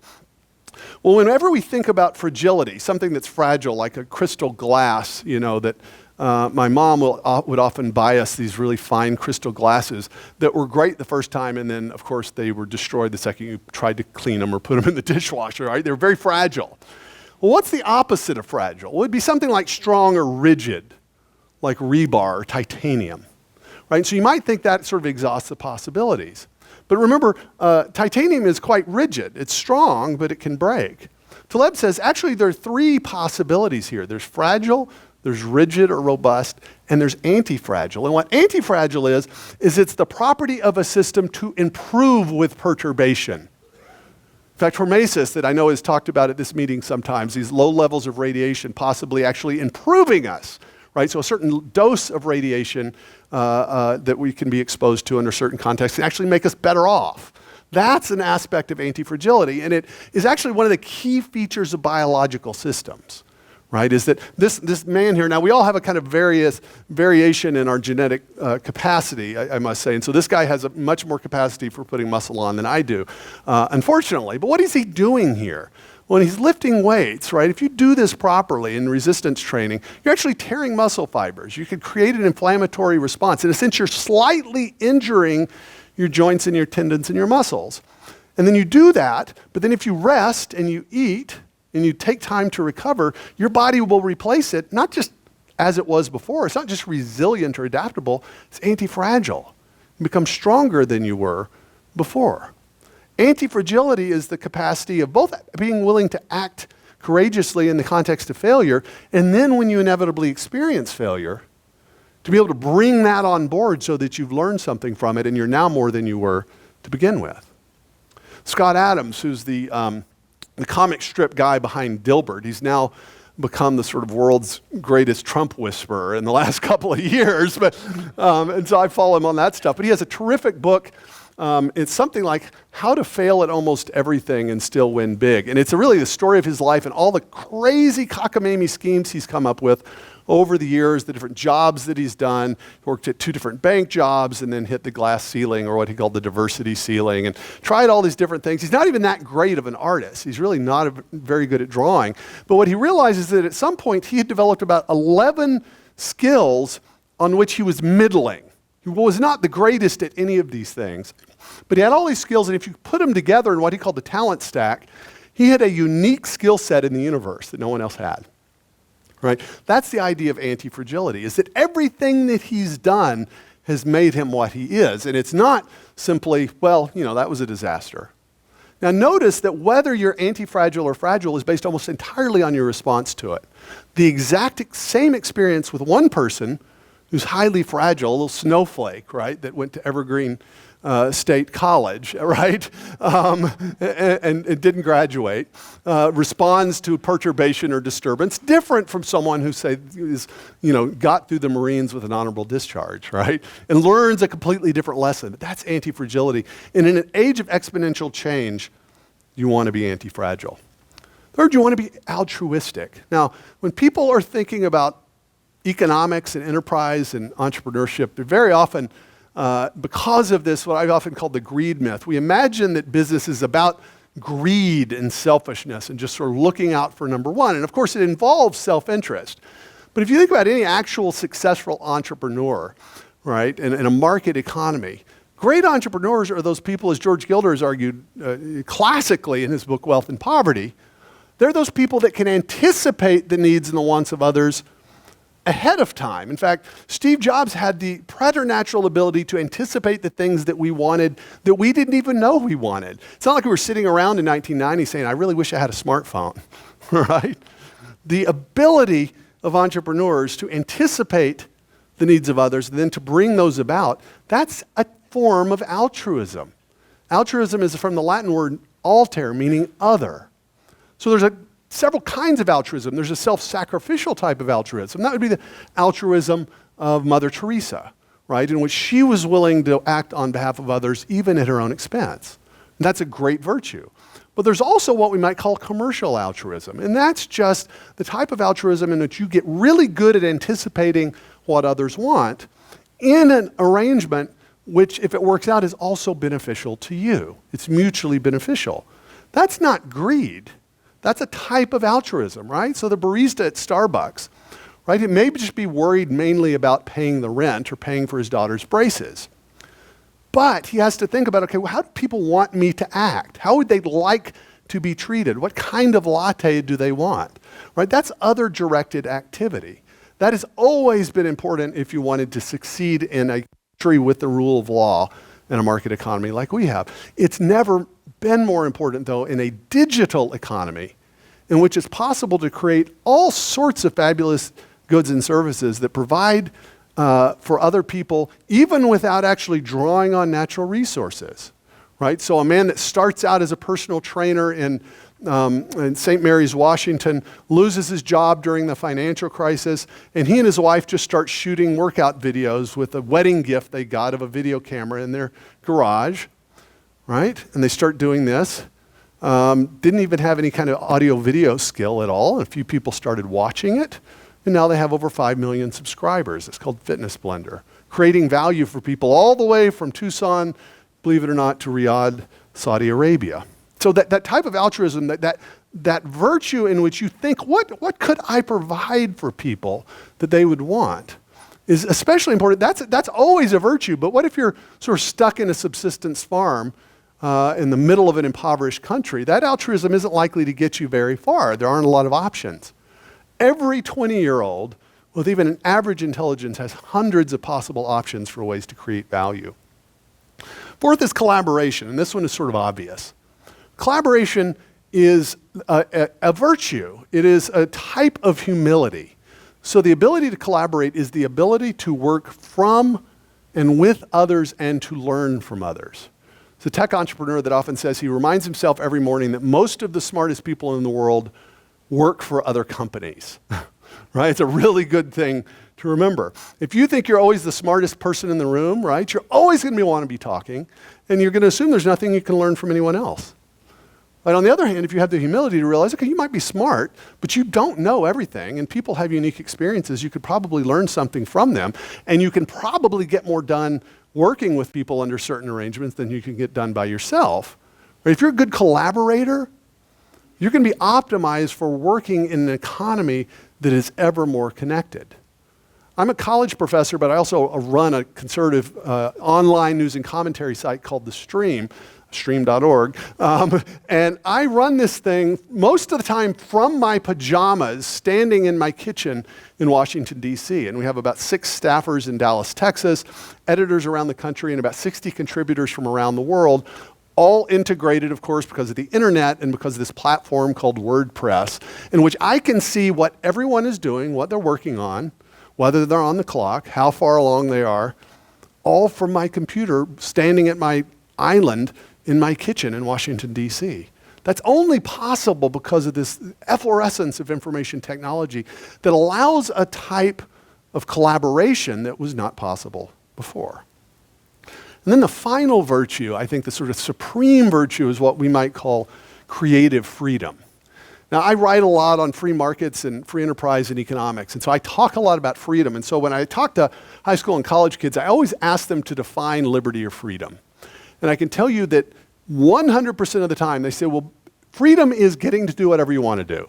Well, whenever we think about fragility, something that's fragile, like a crystal glass, you know, that my mom would often buy us these really fine crystal glasses that were great the first time, and then, of course, they were destroyed the second you tried to clean them or put them in the dishwasher, right? They were very fragile. Well, what's the opposite of fragile? Well, it'd be something like strong or rigid, like rebar or titanium, right? So you might think that sort of exhausts the possibilities. But remember, titanium is quite rigid. It's strong, but it can break. Taleb says, actually, there are 3 possibilities here. There's fragile, there's rigid or robust, and there's anti-fragile. And what anti-fragile is it's the property of a system to improve with perturbation. In fact, hormesis, that I know is talked about at this meeting sometimes, these low levels of radiation possibly actually improving us, right? So a certain dose of radiation that we can be exposed to under certain contexts can actually make us better off. That's an aspect of anti-fragility, and it is actually one of the key features of biological systems. Right, is that this man here, now we all have a kind of variation in our genetic capacity, I must say, and so this guy has a much more capacity for putting muscle on than I do, unfortunately. But what is he doing here? When he's lifting weights, right, if you do this properly in resistance training, you're actually tearing muscle fibers. You could create an inflammatory response. In a sense, you're slightly injuring your joints and your tendons and your muscles. And then you do that, but then if you rest and you eat, and you take time to recover, your body will replace it, not just as it was before. It's not just resilient or adaptable, it's anti-fragile. You become stronger than you were before. Anti-fragility is the capacity of both being willing to act courageously in the context of failure, and then when you inevitably experience failure, to be able to bring that on board so that you've learned something from it and you're now more than you were to begin with. Scott Adams, who's the comic strip guy behind Dilbert. He's now become the sort of world's greatest Trump whisperer in the last couple of years. And so I follow him on that stuff. But he has a terrific book. It's something like How to Fail at Almost Everything and Still Win Big. And it's really the story of his life and all the crazy cockamamie schemes he's come up with over the years, the different jobs that he's done. He worked at 2 different bank jobs and then hit the glass ceiling, or what he called the diversity ceiling, and tried all these different things. He's not even that great of an artist. He's really not very good at drawing. But what he realized is that at some point he had developed about 11 skills on which he was middling. He was not the greatest at any of these things, but he had all these skills, and if you put them together in what he called the talent stack, he had a unique skill set in the universe that no one else had, right? That's the idea of anti-fragility, is that everything that he's done has made him what he is, and it's not simply, well, that was a disaster. Now notice that whether you're anti-fragile or fragile is based almost entirely on your response to it. The exact same experience with one person who's highly fragile, a little snowflake, right, that went to Evergreen State College, right, and didn't graduate, responds to perturbation or disturbance, different from someone who, say, is, got through the Marines with an honorable discharge, right, and learns a completely different lesson. That's anti-fragility. And in an age of exponential change, you want to be anti-fragile. Third, you want to be altruistic. Now, when people are thinking about economics and enterprise and entrepreneurship, they're very often, because of this, what I've often called the greed myth. We imagine that business is about greed and selfishness and just sort of looking out for number one. And of course, it involves self-interest. But if you think about any actual successful entrepreneur, right, in a market economy, great entrepreneurs are those people, as George Gilder has argued classically in his book, Wealth and Poverty. They're those people that can anticipate the needs and the wants of others ahead of time. In fact, Steve Jobs had the preternatural ability to anticipate the things that we wanted that we didn't even know we wanted. It's not like we were sitting around in 1990 saying, I really wish I had a smartphone, right? The ability of entrepreneurs to anticipate the needs of others and then to bring those about, that's a form of altruism. Altruism is from the Latin word alter, meaning other. So there's several kinds of altruism. There's a self-sacrificial type of altruism. That would be the altruism of Mother Teresa, right, in which she was willing to act on behalf of others even at her own expense. And that's a great virtue. But there's also what we might call commercial altruism, and that's just the type of altruism in which you get really good at anticipating what others want in an arrangement which, if it works out, is also beneficial to you. It's mutually beneficial. That's not greed. That's a type of altruism, right? So the barista at Starbucks, right, it may just be worried mainly about paying the rent or paying for his daughter's braces. But he has to think about, okay, well, how do people want me to act? How would they like to be treated? What kind of latte do they want? Right? That's other directed activity. That has always been important if you wanted to succeed in a country with the rule of law in a market economy like we have. It's never been more important, though, in a digital economy in which it's possible to create all sorts of fabulous goods and services that provide for other people, even without actually drawing on natural resources, right? So a man that starts out as a personal trainer in St. Mary's, Washington, loses his job during the financial crisis, and he and his wife just start shooting workout videos with a wedding gift they got of a video camera in their garage, right? And they start doing this. Didn't even have any kind of audio video skill at all. A few people started watching it, and now they have over 5 million subscribers. It's called Fitness Blender, creating value for people all the way from Tucson, believe it or not, to Riyadh, Saudi Arabia. So that type of altruism, that virtue in which you think, what could I provide for people that they would want, is especially important. That's always a virtue, but what if you're sort of stuck in a subsistence farm in the middle of an impoverished country? That altruism isn't likely to get you very far. There aren't a lot of options. Every 20-year-old with even an average intelligence has hundreds of possible options for ways to create value. Fourth is collaboration, and this one is sort of obvious. Collaboration is a virtue. It is a type of humility. So the ability to collaborate is the ability to work from and with others and to learn from others. It's a tech entrepreneur that often says he reminds himself every morning that most of the smartest people in the world work for other companies, right? It's a really good thing to remember. If you think you're always the smartest person in the room, right, you're always going to want to be talking, and you're going to assume there's nothing you can learn from anyone else. But on the other hand, if you have the humility to realize, okay, you might be smart, but you don't know everything, and people have unique experiences, you could probably learn something from them, and you can probably get more done working with people under certain arrangements than you can get done by yourself. Right? If you're a good collaborator, you're going to be optimized for working in an economy that is ever more connected. I'm a college professor, but I also run a conservative online news and commentary site called The Stream, stream.org. And I run this thing most of the time from my pajamas, standing in my kitchen in Washington, D.C. And we have about 6 staffers in Dallas, Texas, editors around the country, and about 60 contributors from around the world, all integrated, of course, because of the internet and because of this platform called WordPress, in which I can see what everyone is doing, what they're working on, whether they're on the clock, how far along they are, all from my computer, standing at my island in my kitchen in Washington, D.C. That's only possible because of this efflorescence of information technology that allows a type of collaboration that was not possible before. And then the final virtue, I think the sort of supreme virtue, is what we might call creative freedom. Now, I write a lot on free markets and free enterprise and economics, and so I talk a lot about freedom. And so when I talk to high school and college kids, I always ask them to define liberty or freedom. And I can tell you that 100% of the time they say, well, freedom is getting to do whatever you want to do,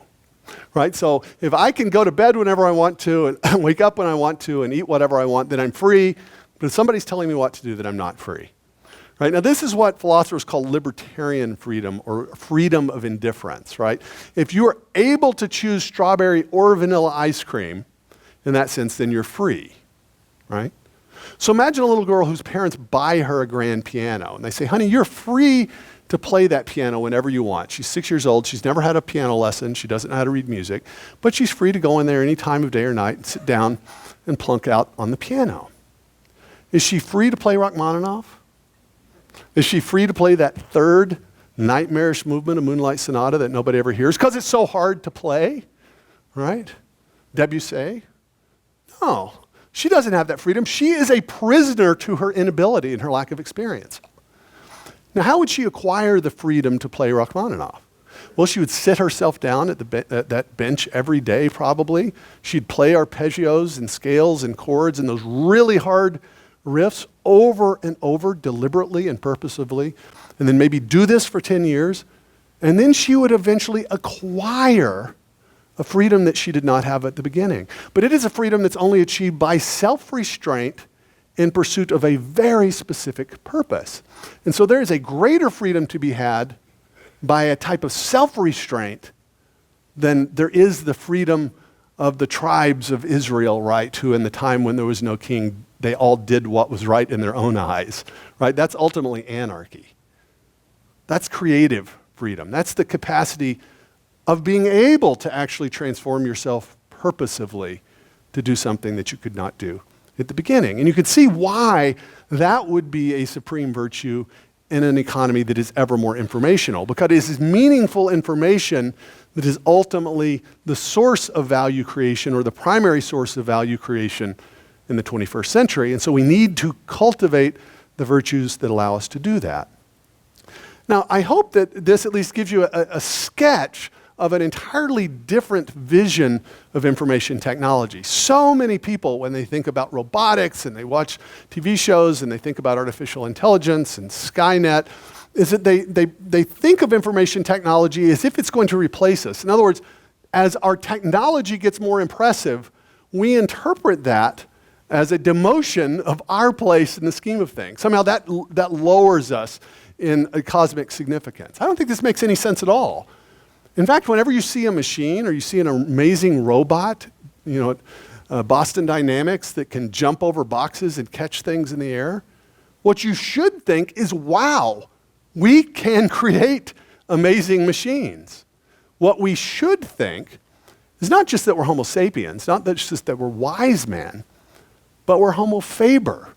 right? So if I can go to bed whenever I want to and wake up when I want to and eat whatever I want, then I'm free. But if somebody's telling me what to do, then I'm not free. Right? Now, this is what philosophers call libertarian freedom, or freedom of indifference, right? If you are able to choose strawberry or vanilla ice cream, in that sense, then you're free, right? So imagine a little girl whose parents buy her a grand piano, and they say, honey, you're free to play that piano whenever you want. She's 6 years old. She's never had a piano lesson. She doesn't know how to read music, but she's free to go in there any time of day or night and sit down and plunk out on the piano. Is she free to play Rachmaninoff? Is she free to play that third nightmarish movement of Moonlight Sonata that nobody ever hears because it's so hard to play, right? Debussy? No, she doesn't have that freedom. She is a prisoner to her inability and her lack of experience. Now, how would she acquire the freedom to play Rachmaninoff? Well, she would sit herself down at that bench every day, probably. She'd play arpeggios and scales and chords and those really hard riffs over and over, deliberately and purposefully, and then maybe do this for 10 years, and then she would eventually acquire a freedom that she did not have at the beginning. But it is a freedom that's only achieved by self-restraint in pursuit of a very specific purpose. And so there is a greater freedom to be had by a type of self-restraint than there is the freedom of the tribes of Israel, right, who in the time when there was no king, they all did what was right in their own eyes, right? That's ultimately anarchy. That's creative freedom. That's the capacity of being able to actually transform yourself purposively to do something that you could not do at the beginning. And you could see why that would be a supreme virtue in an economy that is ever more informational, because it is meaningful information that is ultimately the source of value creation, or the primary source of value creation in the 21st century. And so we need to cultivate the virtues that allow us to do that. Now, I hope that this at least gives you a sketch of an entirely different vision of information technology. So many people, when they think about robotics and they watch TV shows and they think about artificial intelligence and Skynet, is that they think of information technology as if it's going to replace us. In other words, as our technology gets more impressive, we interpret that as a demotion of our place in the scheme of things. Somehow that lowers us in a cosmic significance. I don't think this makes any sense at all. In fact, whenever you see a machine or you see an amazing robot, Boston Dynamics that can jump over boxes and catch things in the air, what you should think is, wow, we can create amazing machines. What we should think is not just that we're Homo sapiens, not just that we're wise men, but we're Homo faber.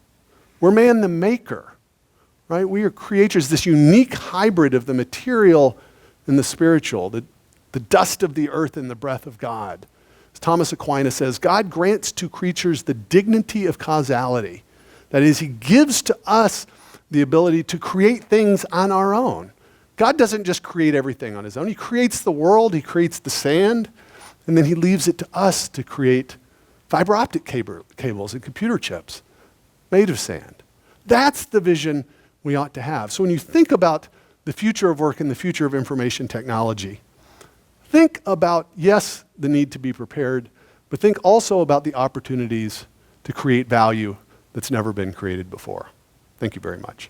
We're man the maker, right? We are creators, this unique hybrid of the material and the spiritual, the dust of the earth and the breath of God. As Thomas Aquinas says, God grants to creatures the dignity of causality. That is, he gives to us the ability to create things on our own. God doesn't just create everything on his own. He creates the world, he creates the sand, and then he leaves it to us to create fiber optic cables and computer chips made of sand. That's the vision we ought to have. So when you think about the future of work and the future of information technology, think about, yes, the need to be prepared, but think also about the opportunities to create value that's never been created before. Thank you very much.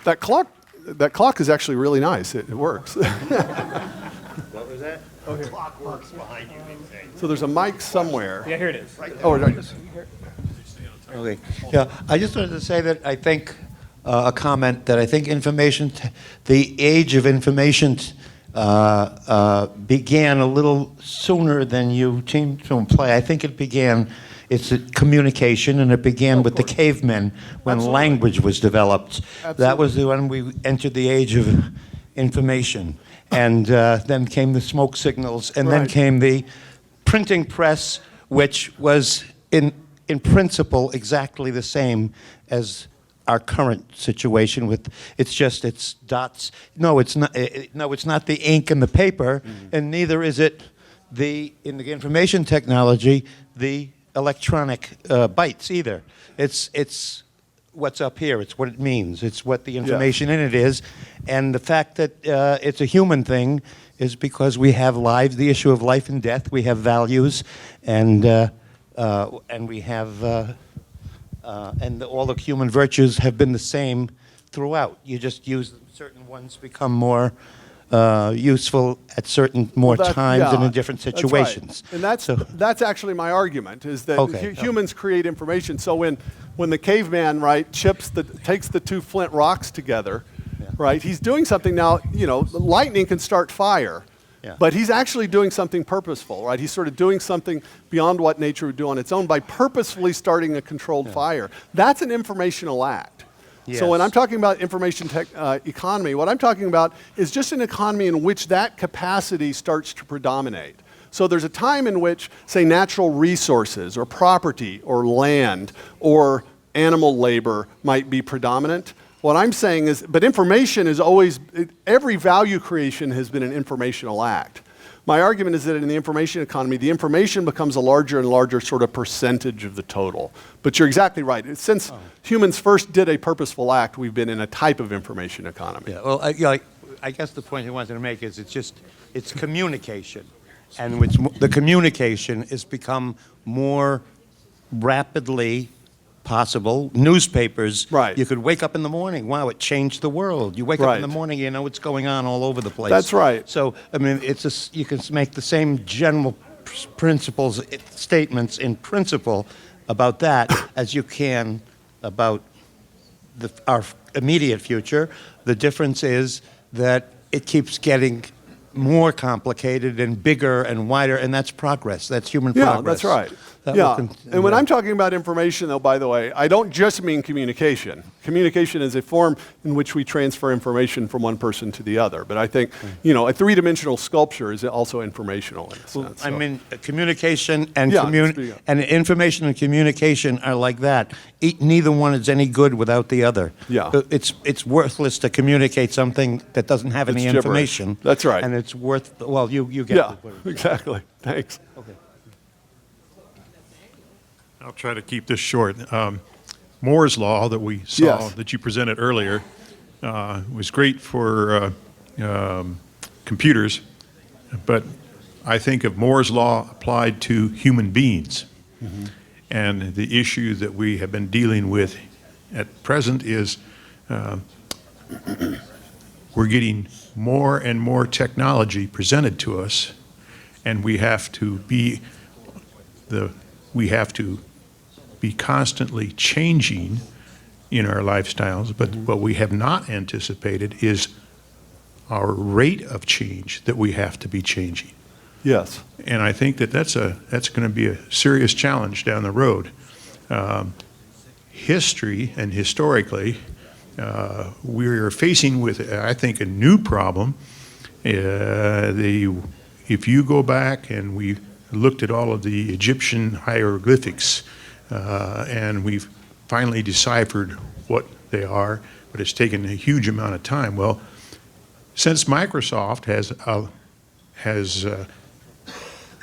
That clock is actually really nice. It works. What was that? Oh, here. The clock works behind you, they say. So there's a mic somewhere. Yeah, here it is. Right there. Oh, right. Okay. Yeah, I just wanted to say that I think a comment that I think the age of information began a little sooner than you seem to imply. I think it's a communication, and it began with the cavemen when Absolutely. language was developed. Absolutely. That was when we entered the age of information. And then came the smoke signals, and then Right. came the printing press, which was in principle exactly the same as our current situation with it's dots. No, it's not. It's not the ink and the paper, and neither is it in the information technology the electronic bytes either. It's what's up here. It's what it means. It's what the information in it is, and the fact that it's a human thing is because we have lives. The issue of life and death. We have values, and we have. And all the human virtues have been the same throughout. You just use certain ones become more useful at certain more times and in different situations. That's right. And that's actually my argument, is that humans create information. So when the caveman, right, takes the two flint rocks together, right, he's doing something now. Lightning can start fire. Yeah. But he's actually doing something purposeful, right? He's sort of doing something beyond what nature would do on its own by purposefully starting a controlled fire. That's an informational act. Yes. So when I'm talking about information economy, what I'm talking about is just an economy in which that capacity starts to predominate. So there's a time in which, say, natural resources or property or land or animal labor might be predominant. What I'm saying is, but information is always, every value creation has been an informational act. My argument is that in the information economy, the information becomes a larger and larger sort of percentage of the total. But you're exactly right. Since humans first did a purposeful act, we've been in a type of information economy. Yeah, well, I guess the point I wanted to make is it's communication. And the communication has become more rapidly possible. Newspapers, right. You could wake up in the morning, wow, it changed the world. You wake up in the morning, you know what's going on all over the place. That's right. So, I mean, you can make the same general principles, statements in principle about that as you can about our immediate future. The difference is that it keeps getting more complicated and bigger and wider, and that's progress. That's human progress. Yeah, that's right. And when I'm talking about information, though, by the way, I don't just mean communication. Communication is a form in which we transfer information from one person to the other. But I think, a three-dimensional sculpture is also informational in a sense. I mean, communication and and information and communication are like that. Neither one is any good without the other. Yeah. It's worthless to communicate something that doesn't have any information. That's right. And it's well, you get it. Yeah, exactly. Thanks. Okay. I'll try to keep this short. Moore's Law that we saw, that you presented earlier, was great for computers, but I think of Moore's Law applied to human beings. Mm-hmm. And the issue that we have been dealing with at present is we're getting more and more technology presented to us, and we have to be constantly changing in our lifestyles, but what we have not anticipated is our rate of change that we have to be changing. Yes. And I think that's going to be a serious challenge down the road. History and historically, we're facing with, I think, a new problem. If you go back and we looked at all of the Egyptian hieroglyphics, and we've finally deciphered what they are, but it's taken a huge amount of time. Well, since Microsoft has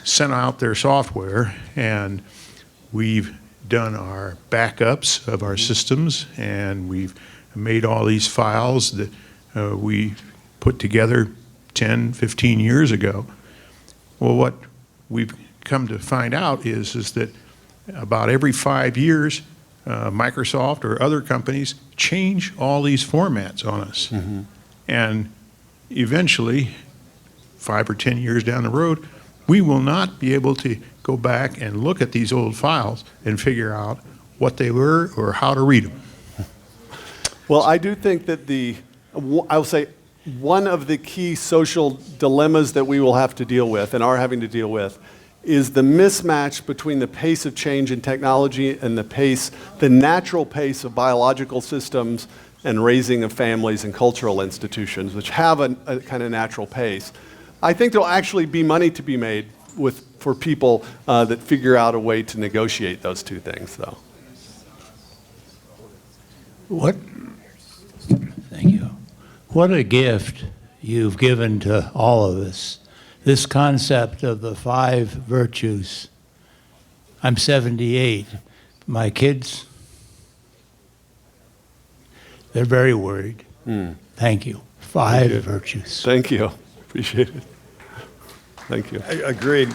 sent out their software, and we've done our backups of our systems, and we've made all these files that we put together 10, 15 years ago. Well, what we've come to find out is that about every 5 years, Microsoft or other companies change all these formats on us. And eventually, 5 or 10 years down the road, we will not be able to go back and look at these old files and figure out what they were or how to read them. Well, I do think that I will say, one of the key social dilemmas that we will have to deal with and are having to deal with is the mismatch between the pace of change in technology and the natural pace of biological systems and raising of families and cultural institutions, which have a kind of natural pace. I think there'll actually be money to be made for people that figure out a way to negotiate those two things, though. Thank you. What a gift you've given to all of us. This concept of the 5 virtues. I'm 78. My kids, they're very worried. Thank you. 5 virtues. Thank you. Appreciate it. Thank you. Agreed.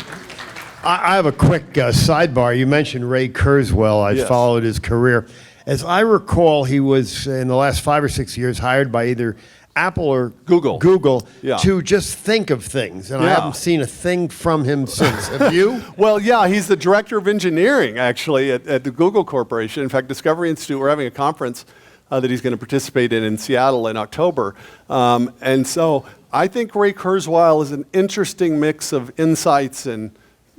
I have a quick sidebar. You mentioned Ray Kurzweil. I Yes. followed his career. As I recall, he was, in the last 5 or 6 years, hired by either Apple or Google. Yeah. to just think of things. And I Yeah. haven't seen a thing from him since. Have you? Well, yeah, he's the director of engineering, actually, at the Google Corporation. In fact, Discovery Institute, we're having a conference that he's going to participate in Seattle in October. And so I think Ray Kurzweil is an interesting mix of insights and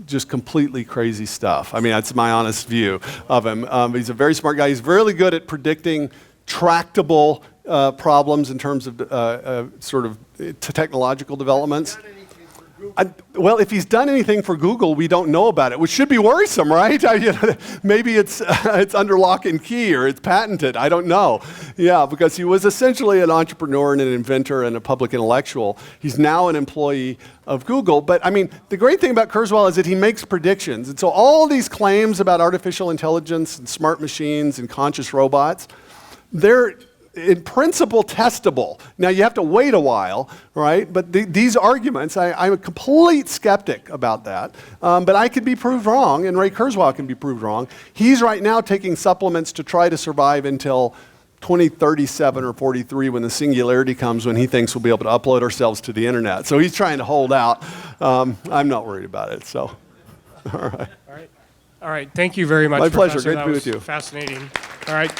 just completely crazy stuff. I mean, that's my honest view of him. He's a very smart guy. He's really good at predicting tractable problems in terms of sort of technological developments. Well, if he's done anything for Google, we don't know about it, which should be worrisome, right? Maybe it's under lock and key or it's patented. I don't know. Yeah, because he was essentially an entrepreneur and an inventor and a public intellectual. He's now an employee of Google. But I mean, the great thing about Kurzweil is that he makes predictions. And so all these claims about artificial intelligence and smart machines and conscious robots, they're in principle testable. Now you have to wait a while, right? But these arguments, I'm a complete skeptic about that. But I could be proved wrong, and Ray Kurzweil can be proved wrong. He's right now taking supplements to try to survive until 2037 or 43 when the singularity comes, when he thinks we'll be able to upload ourselves to the internet. So he's trying to hold out. I'm not worried about it. So, all right. All right. Thank you very much. My pleasure. Professor. Great to That be was with you. Fascinating. All right.